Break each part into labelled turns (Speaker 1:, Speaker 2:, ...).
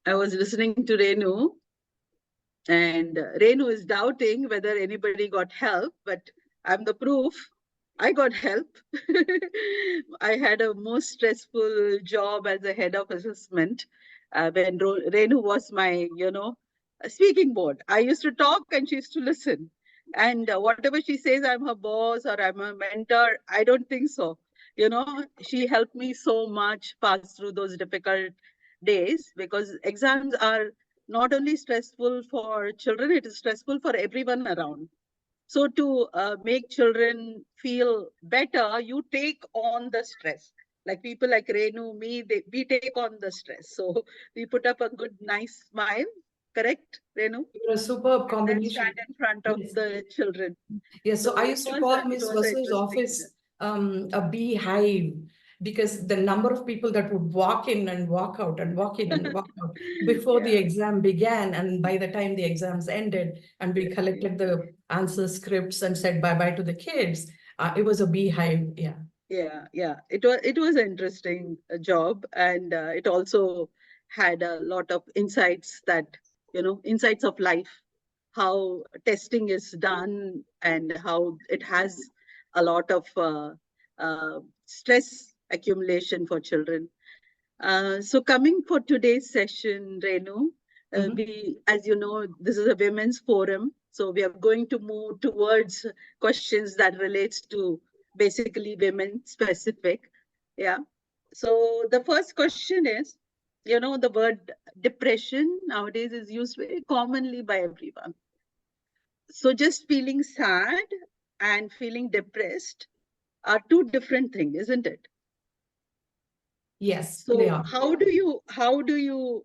Speaker 1: I was listening to Renu, and Renu is doubting whether anybody got help, but I'm the proof. I got help. I had a most stressful job as a head of assessment when Renu was my, speaking board. I used to talk and she used to listen. And whatever she says, I'm her boss or I'm a mentor, I don't think so. She helped me so much pass through those difficult days, because exams are not only stressful for children, it is stressful for everyone around. So to make children feel better, you take on the stress. Like people like Renu, me, we take on the stress. So we put up a good, nice smile. Correct, Renu?
Speaker 2: A superb
Speaker 1: And then
Speaker 2: combination.
Speaker 1: stand in front of the children.
Speaker 2: Yes, so I used to call
Speaker 1: It
Speaker 2: Miss
Speaker 1: was an
Speaker 2: Vasu's
Speaker 1: interesting
Speaker 2: office a beehive, because the number of people that would walk in and walk out and walk in and walk out before the exam began, and by the time the exams ended and we collected the answer scripts and said bye-bye to the kids, it was a beehive.
Speaker 1: Yeah. It was an interesting job, and it also had a lot of insights insights of life, how testing is done, and how it has a lot of stress accumulation for children. So coming for today's session, Renu, as you know, this is a women's forum. So we are going to move towards questions that relates to basically women specific. Yeah. So the first question is, the word depression nowadays is used very commonly by everyone. So just feeling sad and feeling depressed are two different things, isn't it?
Speaker 2: Yes,
Speaker 1: So
Speaker 2: they are.
Speaker 1: how do you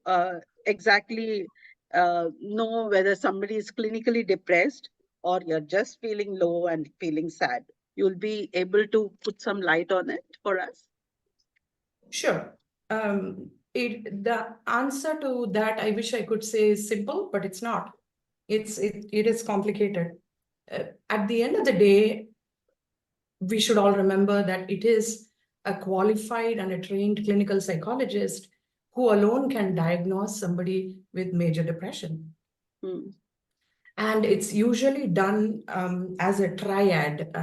Speaker 1: exactly know whether somebody is clinically depressed or you're just feeling low and feeling sad? You'll be able to put some light on it for us?
Speaker 2: Sure. The answer to that, I wish I could say, is simple, but it's not. It is complicated. At the end of the day, we should all remember that it is a qualified and a trained clinical psychologist who alone can diagnose somebody with major depression. And it's usually done as a triad.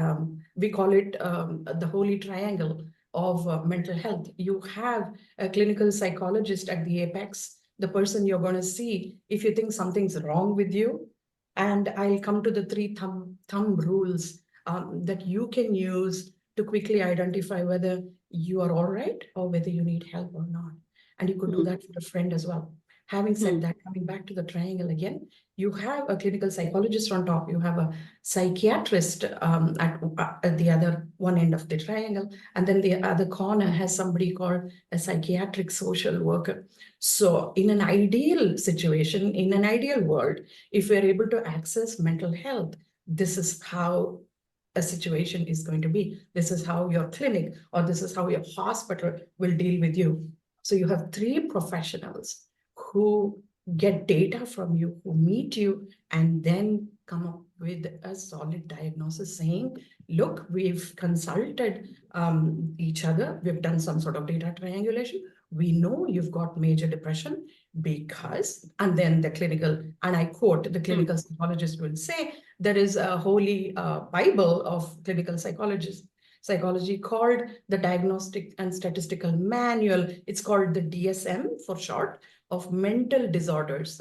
Speaker 2: We call it the holy triangle of mental health. You have a clinical psychologist at the apex, the person you're going to see if you think something's wrong with you. And I'll come to the three thumb rules that you can use to quickly identify whether you are all right or whether you need help or not. And you could do that for a friend as well. Having said that, coming back to the triangle again, you have a clinical psychologist on top, you have a psychiatrist at the other one end of the triangle, and then the other corner has somebody called a psychiatric social worker. So in an ideal situation, in an ideal world, if we're able to access mental health, this is how a situation is going to be. This is how your clinic or this is how your hospital will deal with you. So you have three professionals who get data from you, who meet you, and then come up with a solid diagnosis saying, look, we've consulted each other, we've done some sort of data triangulation, we know you've got major depression because, and then the clinical, and I quote, the clinical psychologist will say, there is a holy Bible of clinical psychology called the Diagnostic and Statistical Manual. It's called the DSM for short, of mental disorders.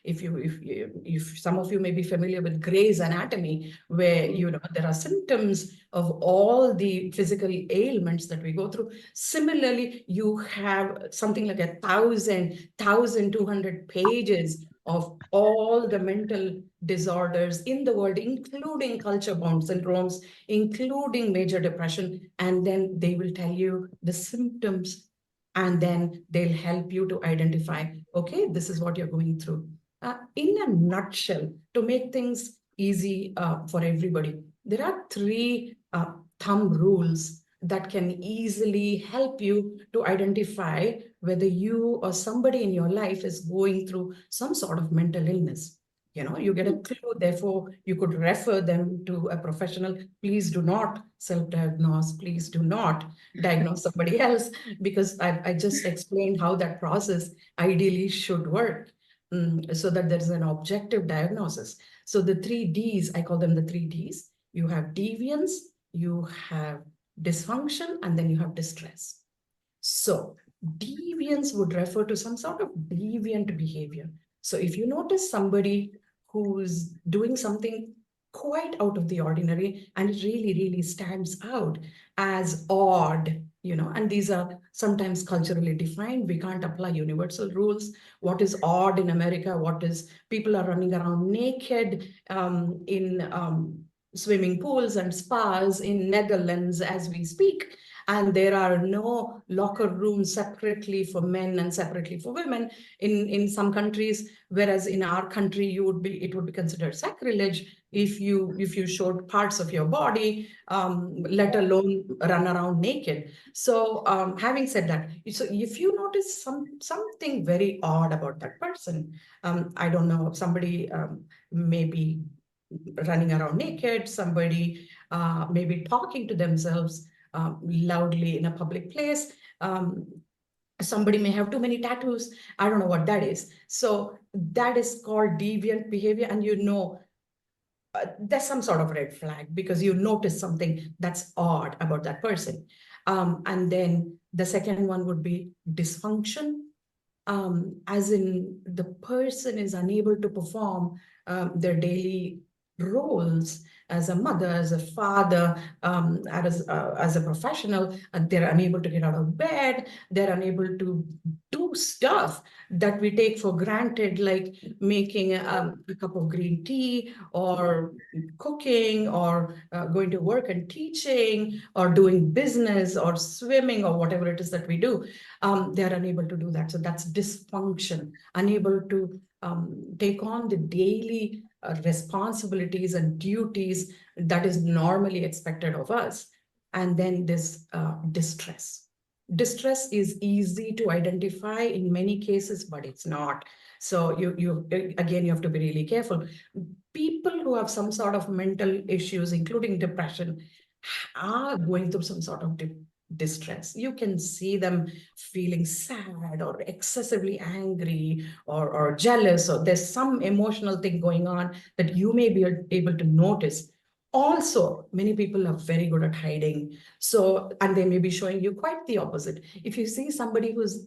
Speaker 2: If some of you may be familiar with Gray's Anatomy, where there are symptoms of all the physical ailments that we go through. Similarly, you have something like 1,200 pages of all the mental disorders in the world, including culture-bound syndromes, including major depression, and then they will tell you the symptoms, and then they'll help you to identify, okay, this is what you're going through. In a nutshell, to make things easy for everybody, there are three thumb rules that can easily help you to identify whether you or somebody in your life is going through some sort of mental illness. You get a clue, therefore you could refer them to a professional. Please do not self-diagnose. Please do not diagnose somebody else, because I just explained how that process ideally should work, so that there's an objective diagnosis. So the 3 Ds, I call them the 3 Ds. You have deviance, you have dysfunction, and then you have distress. So deviance would refer to some sort of deviant behavior. So if you notice somebody who's doing something quite out of the ordinary and it really, really stands out as odd, and these are sometimes culturally defined. We can't apply universal rules. What is odd in America? What is people are running around naked in swimming pools and spas in Netherlands as we speak. And there are no locker rooms separately for men and separately for women in some countries, whereas in our country it would be considered sacrilege if you showed parts of your body, let alone run around naked. So having said that, so if you notice something very odd about that person, I don't know, somebody maybe running around naked, somebody maybe talking to themselves loudly in a public place. Somebody may have too many tattoos. I don't know what that is. So that is called deviant behavior. And there's some sort of red flag because you notice something that's odd about that person. And then the second one would be dysfunction. As in the person is unable to perform their daily roles as a mother, as a father, as a professional. They're unable to get out of bed. They're unable to do stuff that we take for granted, like making a cup of green tea, or cooking, or going to work and teaching, or doing business, or swimming, or whatever it is that we do. They're unable to do that. So that's dysfunction, unable to take on the daily responsibilities and duties that is normally expected of us. And then this distress. Distress is easy to identify in many cases, but it's not. So you again, you have to be really careful. People who have some sort of mental issues, including depression, are going through some sort of distress. You can see them feeling sad or excessively angry or jealous, or there's some emotional thing going on that you may be able to notice. Also, many people are very good at hiding. So, and they may be showing you quite the opposite. If you see somebody who's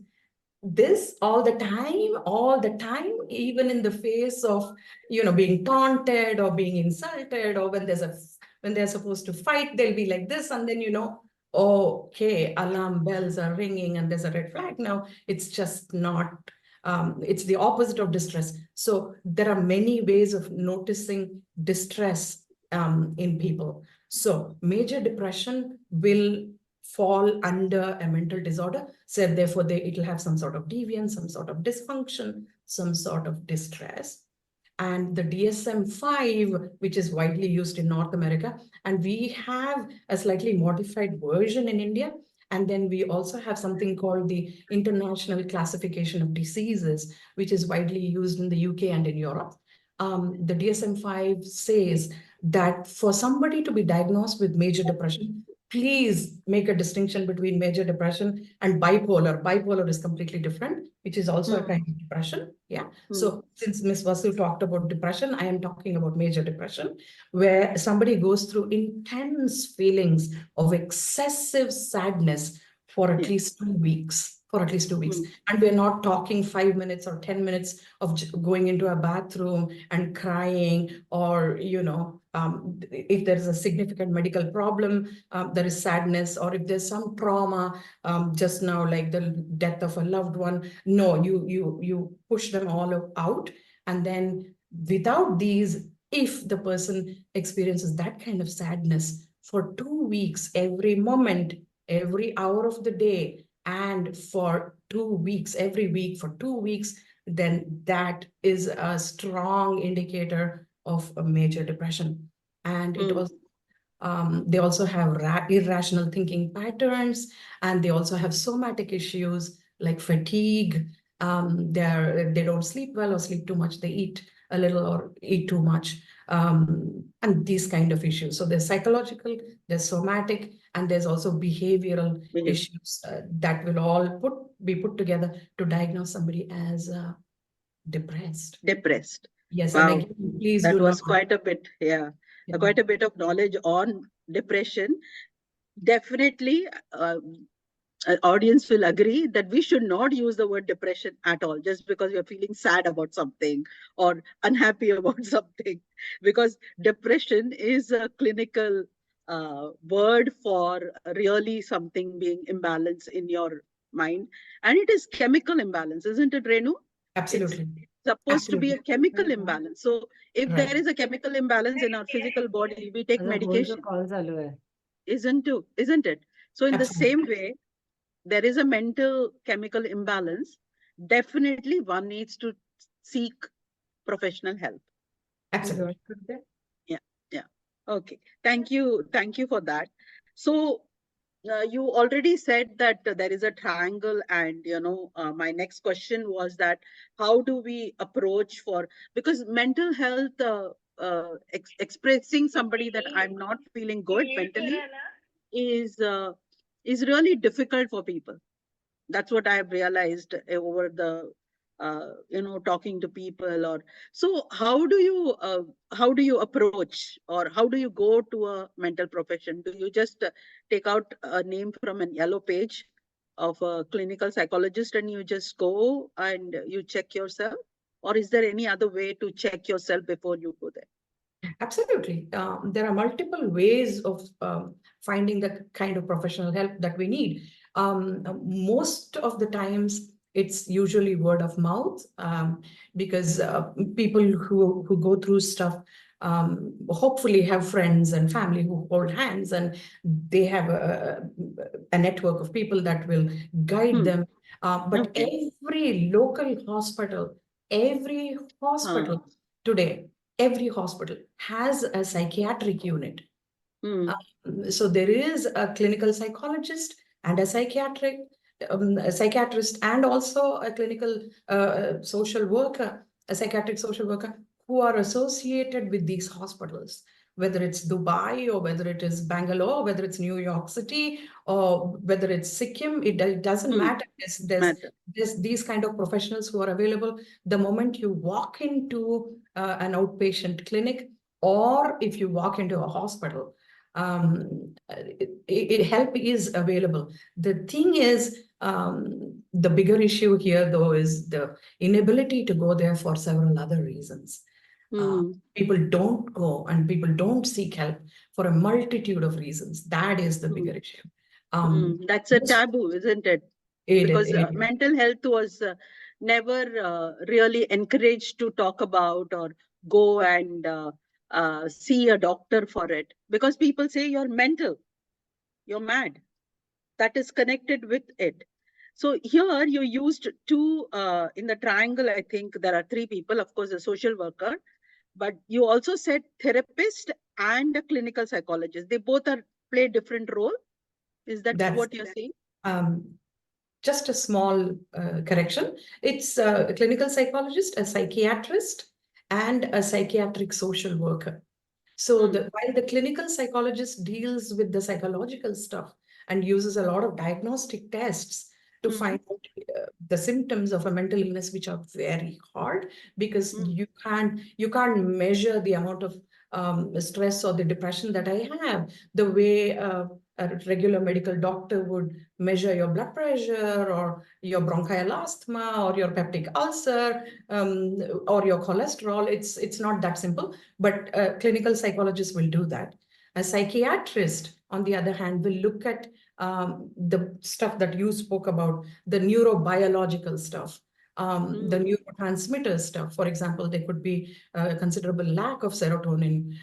Speaker 2: this all the time, even in the face of, being taunted or being insulted, or when they're supposed to fight, they'll be like this, and then okay, alarm bells are ringing and there's a red flag. Now it's just not, it's the opposite of distress. So there are many ways of noticing distress in people. So major depression will fall under a mental disorder. So therefore it'll have some sort of deviance, some sort of dysfunction, some sort of distress. And the DSM-5, which is widely used in North America, and we have a slightly modified version in India. And then we also have something called the International Classification of Diseases, which is widely used in the UK and in Europe. The DSM-5 says that for somebody to be diagnosed with major depression, please make a distinction between major depression and bipolar. Bipolar is completely different, which is also a kind of depression. Yeah. So since Ms. Vasu talked about depression, I am talking about major depression, where somebody goes through intense feelings of excessive sadness for at least 2 weeks. And we're not talking 5 minutes or 10 minutes of going into a bathroom and crying, or, if there is a significant medical problem, there is sadness, or if there's some trauma, just now, like the death of a loved one. No, you push them all out. And then without these, if the person experiences that kind of sadness for 2 weeks, every moment, every hour of the day, and for 2 weeks, every week for 2 weeks, then that is a strong indicator of a major depression. And it also, they also have irrational thinking patterns, and they also have somatic issues like fatigue. They don't sleep well or sleep too much. They eat a little or eat too much, and these kind of issues. So there's psychological, there's somatic, and there's also behavioral issues that will all be put together to diagnose somebody as depressed.
Speaker 1: Depressed.
Speaker 2: Yes,
Speaker 1: Wow.
Speaker 2: and again, please
Speaker 1: That
Speaker 2: do
Speaker 1: was
Speaker 2: not.
Speaker 1: quite a bit, quite a bit of knowledge on depression. Definitely, audience will agree that we should not use the word depression at all just because you're feeling sad about something or unhappy about something, because depression is a clinical word for really something being imbalanced in your mind, and it is chemical imbalance, isn't it, Renu?
Speaker 2: Absolutely.
Speaker 1: It's supposed to be a chemical imbalance. So if
Speaker 2: Right.
Speaker 1: there is a chemical imbalance in our physical body, we take medication, isn't it? So in the same way, there is a mental chemical imbalance. Definitely one needs to seek professional help.
Speaker 2: Absolutely.
Speaker 1: Yeah. Okay. Thank you for that. So you already said that there is a triangle, and my next question was that how do we approach for, because mental health, expressing somebody that I'm not feeling good mentally is really difficult for people. That's what I've realized over the talking to people. Or so how do you approach, or how do you go to a mental profession? Do you just take out a name from an yellow page of a clinical psychologist and you just go and you check yourself, or is there any other way to check yourself before you go there?
Speaker 2: Absolutely. There are multiple ways of finding the kind of professional help that we need. Most of the times, it's usually word of mouth, because people who go through stuff hopefully have friends and family who hold hands, and they have a network of people that will guide them. But every local hospital, every hospital today, every hospital has a psychiatric unit. So there is a clinical psychologist and a psychiatrist, and also a clinical social worker, a psychiatric social worker, who are associated with these hospitals, whether it's Dubai or whether it is Bangalore, whether it's New York City or whether it's Sikkim. It doesn't matter. There's these kind of professionals who are available the moment you walk into an outpatient clinic, or if you walk into a hospital. Help is available. The thing is, the bigger issue here, though, is the inability to go there for several other reasons. People don't go and people don't seek help for a multitude of reasons. That is the bigger issue.
Speaker 1: That's a taboo, isn't it? Because mental health was never really encouraged to talk about or go and see a doctor for it, because people say you're mental, you're mad. That is connected with it. So here you used two in the triangle. I think there are three people, of course, a social worker, but you also said therapist and a clinical psychologist. They both play different role. Is that what you're saying?
Speaker 2: Just a small correction. It's a clinical psychologist, a psychiatrist, and a psychiatric social worker. So while the clinical psychologist deals with the psychological stuff and uses a lot of diagnostic tests to find out the symptoms of a mental illness, which are very hard, because you can't measure the amount of stress or the depression that I have the way a regular medical doctor would measure your blood pressure or your bronchial asthma or your peptic ulcer or your cholesterol. It's not that simple, but a clinical psychologist will do that. A psychiatrist, on the other hand, will look at the stuff that you spoke about, the neurobiological stuff, the neurotransmitter stuff. For example, there could be a considerable lack of serotonin.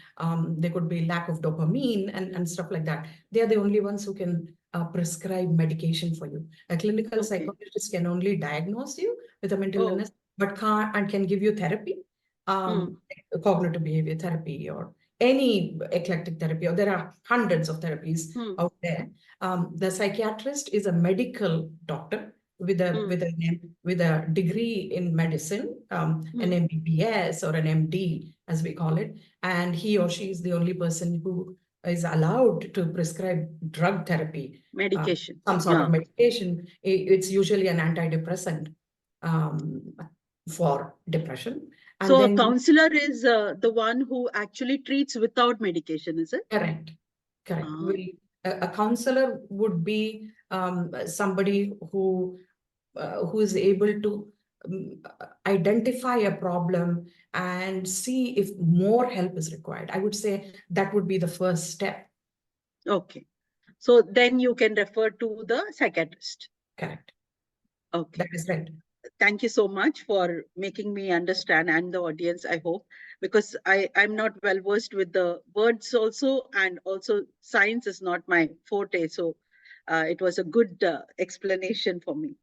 Speaker 2: There could be lack of dopamine and stuff like that. They are the only ones who can prescribe medication for you. A clinical psychologist can only diagnose you with a mental illness, but can give you therapy, cognitive behavior therapy, or any eclectic therapy, or there are hundreds of therapies out there. The psychiatrist is a medical doctor with a with a degree in medicine, an MBBS or an MD, as we call it, and he or she is the only person who is allowed to prescribe drug therapy,
Speaker 1: medication,
Speaker 2: some sort of medication. It's usually an antidepressant for depression. And
Speaker 1: so
Speaker 2: then
Speaker 1: a counselor is the one who actually treats without medication, is it?
Speaker 2: correct. A counselor would be somebody who is able to identify a problem and see if more help is required. I would say that would be the first step.
Speaker 1: Okay. So then you can refer to the psychiatrist.
Speaker 2: Correct.
Speaker 1: Okay.
Speaker 2: That is right.
Speaker 1: Thank you so much for making me understand, and the audience, I hope, because I'm not well versed with the words also, and also science is not my forte. So it was a good explanation for me.